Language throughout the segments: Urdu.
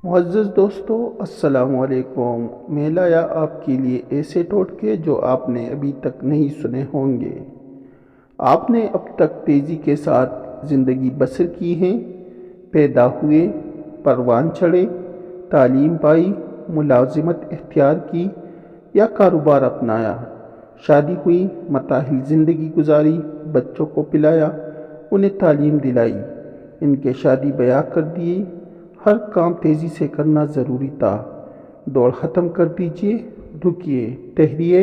معزز دوستو، السلام علیکم۔ میں لایا آپ کے لیے ایسے ٹوٹکے جو آپ نے ابھی تک نہیں سنے ہوں گے۔ آپ نے اب تک تیزی کے ساتھ زندگی بسر کی ہے، پیدا ہوئے، پروان چڑھے، تعلیم پائی، ملازمت اختیار کی یا کاروبار اپنایا، شادی ہوئی، متاحل زندگی گزاری، بچوں کو پلایا، انہیں تعلیم دلائی، ان کے شادی بیاہ کر دیے۔ ہر کام تیزی سے کرنا ضروری تھا۔ دوڑ ختم کر دیجئے، رکیے، ٹھہریے۔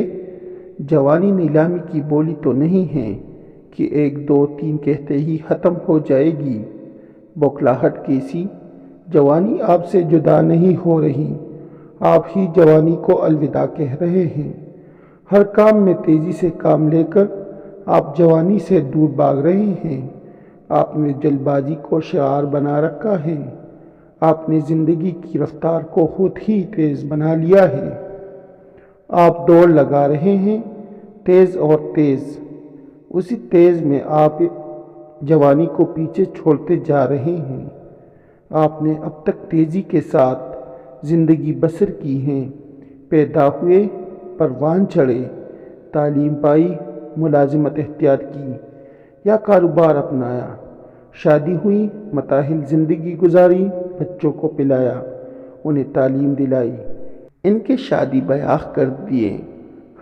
جوانی نیلامی کی بولی تو نہیں ہے کہ 1 2 3 کہتے ہی ختم ہو جائے گی۔ بوکھلاہٹ کیسی؟ جوانی آپ سے جدا نہیں ہو رہی، آپ ہی جوانی کو الوداع کہہ رہے ہیں۔ ہر کام میں تیزی سے کام لے کر آپ جوانی سے دور بھاگ رہے ہیں۔ آپ نے جلد بازی کو شعار بنا رکھا ہے۔ آپ نے زندگی کی رفتار کو خود ہی تیز بنا لیا ہے۔ آپ دوڑ لگا رہے ہیں، تیز اور تیز۔ اسی تیز میں آپ جوانی کو پیچھے چھوڑتے جا رہے ہیں۔ آپ نے اب تک تیزی کے ساتھ زندگی بسر کی ہے، پیدا ہوئے، پروان چڑھے، تعلیم پائی، ملازمت اختیار کی یا کاروبار اپنایا، شادی ہوئی، متاحل زندگی گزاری، بچوں کو پلایا، انہیں تعلیم دلائی، ان کے شادی بیاہ کر دیے۔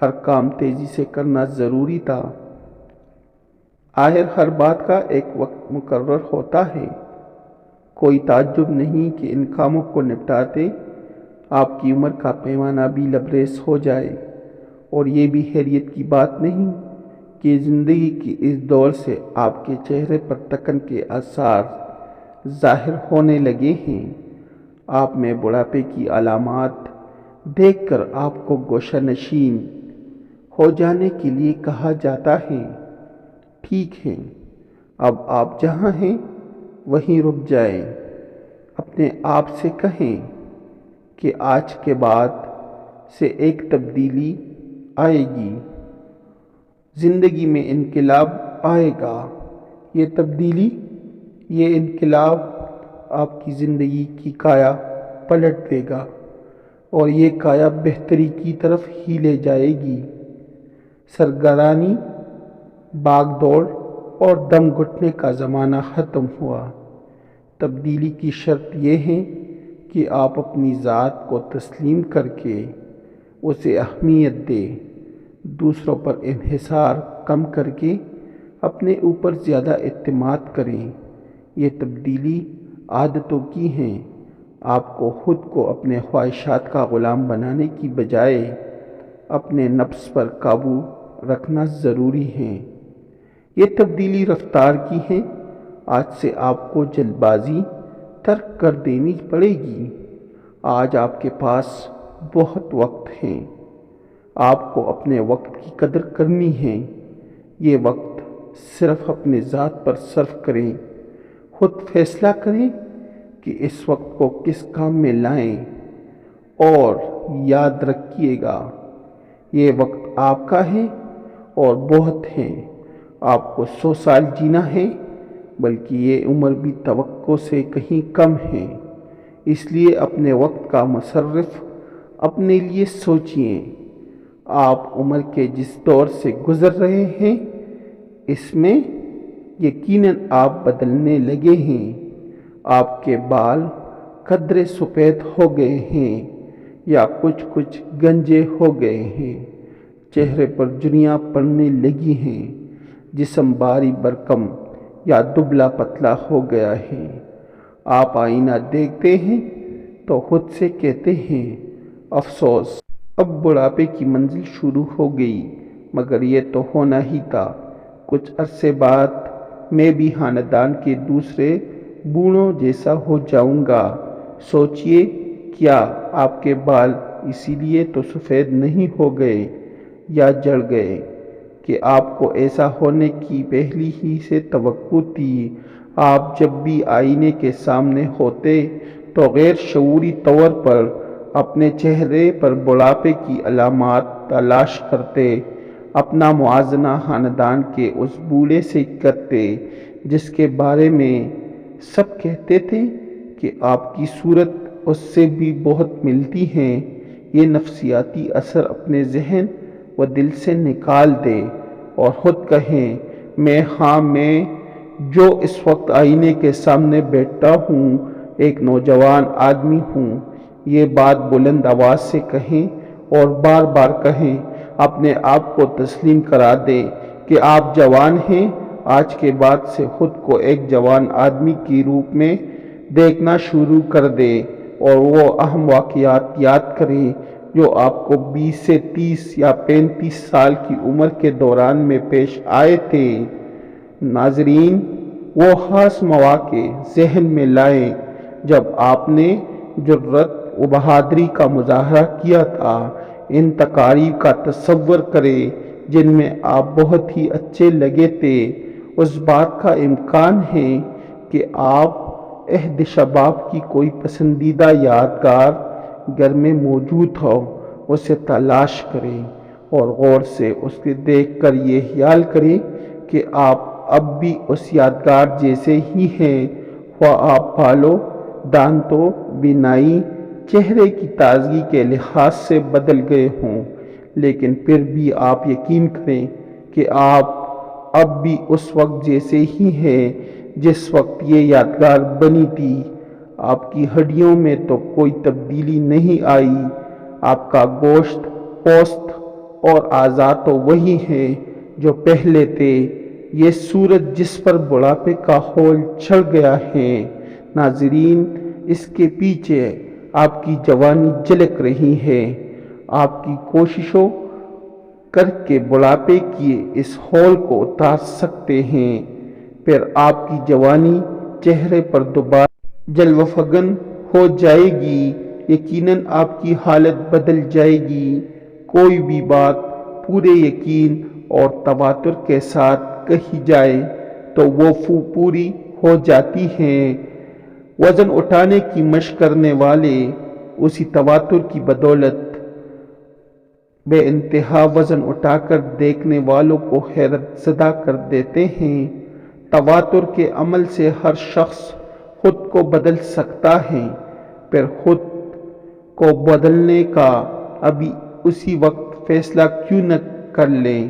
ہر کام تیزی سے کرنا ضروری تھا۔ آخر ہر بات کا ایک وقت مقرر ہوتا ہے۔ کوئی تعجب نہیں کہ ان کاموں کو نپٹاتے آپ کی عمر کا پیمانہ بھی لبریز ہو جائے، اور یہ بھی حیرت کی بات نہیں کہ زندگی کی اس دوڑ سے آپ کے چہرے پر تھکن کے آثار ظاہر ہونے لگے ہیں۔ آپ میں بڑھاپے کی علامات دیکھ کر آپ کو گوشہ نشین ہو جانے کے لیے کہا جاتا ہے۔ ٹھیک ہے، اب آپ جہاں ہیں وہیں رک جائیں۔ اپنے آپ سے کہیں کہ آج کے بعد سے ایک تبدیلی آئے گی، زندگی میں انقلاب آئے گا۔ یہ تبدیلی، یہ انقلاب آپ کی زندگی کی کایا پلٹ دے گا، اور یہ کایا بہتری کی طرف ہی لے جائے گی۔ سرگرانی، بھاگ دوڑ اور دم گھٹنے کا زمانہ ختم ہوا۔ تبدیلی کی شرط یہ ہے کہ آپ اپنی ذات کو تسلیم کر کے اسے اہمیت دیں، دوسروں پر انحصار کم کر کے اپنے اوپر زیادہ اعتماد کریں۔ یہ تبدیلی عادتوں کی ہے۔ آپ کو خود کو اپنے خواہشات کا غلام بنانے کی بجائے اپنے نفس پر قابو رکھنا ضروری ہے۔ یہ تبدیلی رفتار کی ہے۔ آج سے آپ کو جلد بازی ترک کر دینی پڑے گی۔ آج آپ کے پاس بہت وقت ہے۔ آپ کو اپنے وقت کی قدر کرنی ہے۔ یہ وقت صرف اپنے ذات پر صرف کریں۔ خود فیصلہ کریں کہ اس وقت کو کس کام میں لائیں، اور یاد رکھیے گا یہ وقت آپ کا ہے اور بہت ہے۔ آپ کو 100 سال جینا ہے، بلکہ یہ عمر بھی توقع سے کہیں کم ہے۔ اس لیے اپنے وقت کا مصرف اپنے لیے سوچیں۔ آپ عمر کے جس دور سے گزر رہے ہیں، اس میں یقیناً آپ بدلنے لگے ہیں۔ آپ کے بال قدرے سفید ہو گئے ہیں یا کچھ گنجے ہو گئے ہیں۔ چہرے پر جھریاں پڑنے لگی ہیں۔ جسم بھاری بھرکم یا دبلا پتلا ہو گیا ہے۔ آپ آئینہ دیکھتے ہیں تو خود سے کہتے ہیں، افسوس، اب بڑھاپے کی منزل شروع ہو گئی، مگر یہ تو ہونا ہی تھا۔ کچھ عرصے بعد میں بھی خاندان کے دوسرے بوڑھوں جیسا ہو جاؤں گا۔ سوچئے، کیا آپ کے بال اسی لیے تو سفید نہیں ہو گئے یا جھڑ گئے کہ آپ کو ایسا ہونے کی پہلے ہی سے توقع تھی؟ آپ جب بھی آئینے کے سامنے ہوتے تو غیر شعوری طور پر اپنے چہرے پر بڑھاپے کی علامات تلاش کرتے، اپنا موازنہ خاندان کے اس بوڑھے سے کرتے جس کے بارے میں سب کہتے تھے کہ آپ کی صورت اس سے بھی بہت ملتی ہیں۔ یہ نفسیاتی اثر اپنے ذہن و دل سے نکال دیں اور خود کہیں میں جو اس وقت آئینے کے سامنے بیٹھا ہوں ایک نوجوان آدمی ہوں۔ یہ بات بلند آواز سے کہیں اور بار بار کہیں۔ اپنے آپ کو تسلیم کرا دیں کہ آپ جوان ہیں۔ آج کے بعد سے خود کو ایک جوان آدمی کے روپ میں دیکھنا شروع کر دیں اور وہ اہم واقعات یاد کریں جو آپ کو 20 سے 30 یا 35 سال کی عمر کے دوران میں پیش آئے تھے۔ ناظرین، وہ خاص مواقع ذہن میں لائیں جب آپ نے جرأت و بہادری کا مظاہرہ کیا تھا۔ ان تقاریب کا تصور کریں جن میں آپ بہت ہی اچھے لگے تھے۔ اس بات کا امکان ہے کہ آپ عہد شباب کی کوئی پسندیدہ یادگار گھر میں موجود ہو۔ اسے تلاش کریں اور غور سے اس کے دیکھ کر یہ خیال کریں کہ آپ اب بھی اس یادگار جیسے ہی ہیں، خواہ آپ بالوں، دانتوں، بینائی، چہرے کی تازگی کے لحاظ سے بدل گئے ہوں، لیکن پھر بھی آپ یقین کریں کہ آپ اب بھی اس وقت جیسے ہی ہیں جس وقت یہ یادگار بنی تھی۔ آپ کی ہڈیوں میں تو کوئی تبدیلی نہیں آئی، آپ کا گوشت، پوست اور اعضاء تو وہی ہیں جو پہلے تھے۔ یہ صورت جس پر بڑھاپے کا ہول چھڑ گیا ہے، ناظرین، اس کے پیچھے آپ کی جوانی جھلک رہی ہے۔ آپ کی کوششوں کر کے بڑھاپے کی اس ہول کو اتار سکتے ہیں، پھر آپ کی جوانی چہرے پر دوبارہ جلوہ فگن ہو جائے گی۔ یقیناً آپ کی حالت بدل جائے گی۔ کوئی بھی بات پورے یقین اور تواتر کے ساتھ کہی جائے تو وہ پوری ہو جاتی ہے۔ وزن اٹھانے کی مشق کرنے والے اسی تواتر کی بدولت بے انتہا وزن اٹھا کر دیکھنے والوں کو حیرت زدہ کر دیتے ہیں۔ تواتر کے عمل سے ہر شخص خود کو بدل سکتا ہے، پھر خود کو بدلنے کا ابھی اسی وقت فیصلہ کیوں نہ کر لیں؟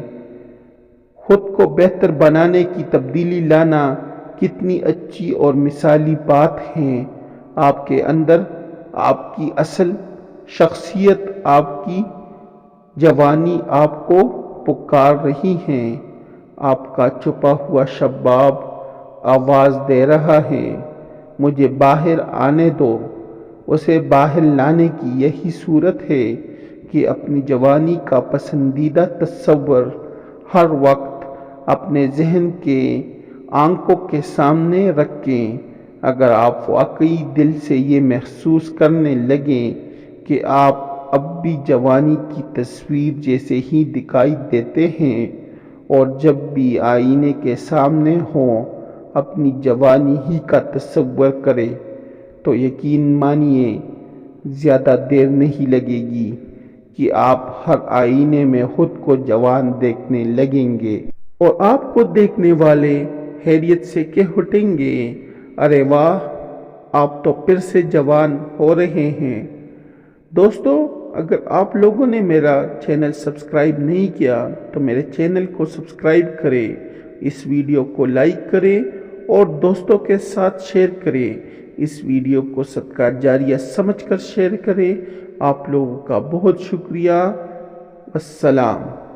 خود کو بہتر بنانے کی تبدیلی لانا کتنی اچھی اور مثالی بات ہے۔ آپ کے اندر آپ کی اصل شخصیت، آپ کی جوانی آپ کو پکار رہی ہے۔ آپ کا چھپا ہوا شباب آواز دے رہا ہے، مجھے باہر آنے دو۔ اسے باہر لانے کی یہی صورت ہے کہ اپنی جوانی کا پسندیدہ تصور ہر وقت اپنے ذہن کے آنکھوں کے سامنے رکھیں۔ اگر آپ واقعی دل سے یہ محسوس کرنے لگیں کہ آپ اب بھی جوانی کی تصویر جیسے ہی دکھائی دیتے ہیں اور جب بھی آئینے کے سامنے ہوں اپنی جوانی ہی کا تصور کریں، تو یقین مانیے زیادہ دیر نہیں لگے گی کہ آپ ہر آئینے میں خود کو جوان دیکھنے لگیں گے اور آپ کو دیکھنے والے حیرت سے کہہ اٹھیں گے، ارے واہ، آپ تو پھر سے جوان ہو رہے ہیں۔ دوستو، اگر آپ لوگوں نے میرا چینل سبسکرائب نہیں کیا تو میرے چینل کو سبسکرائب کریں، اس ویڈیو کو لائک کریں اور دوستوں کے ساتھ شیئر کریں۔ اس ویڈیو کو صدقہ جاریہ سمجھ کر شیئر کریں۔ آپ لوگوں کا بہت شکریہ۔ السلام۔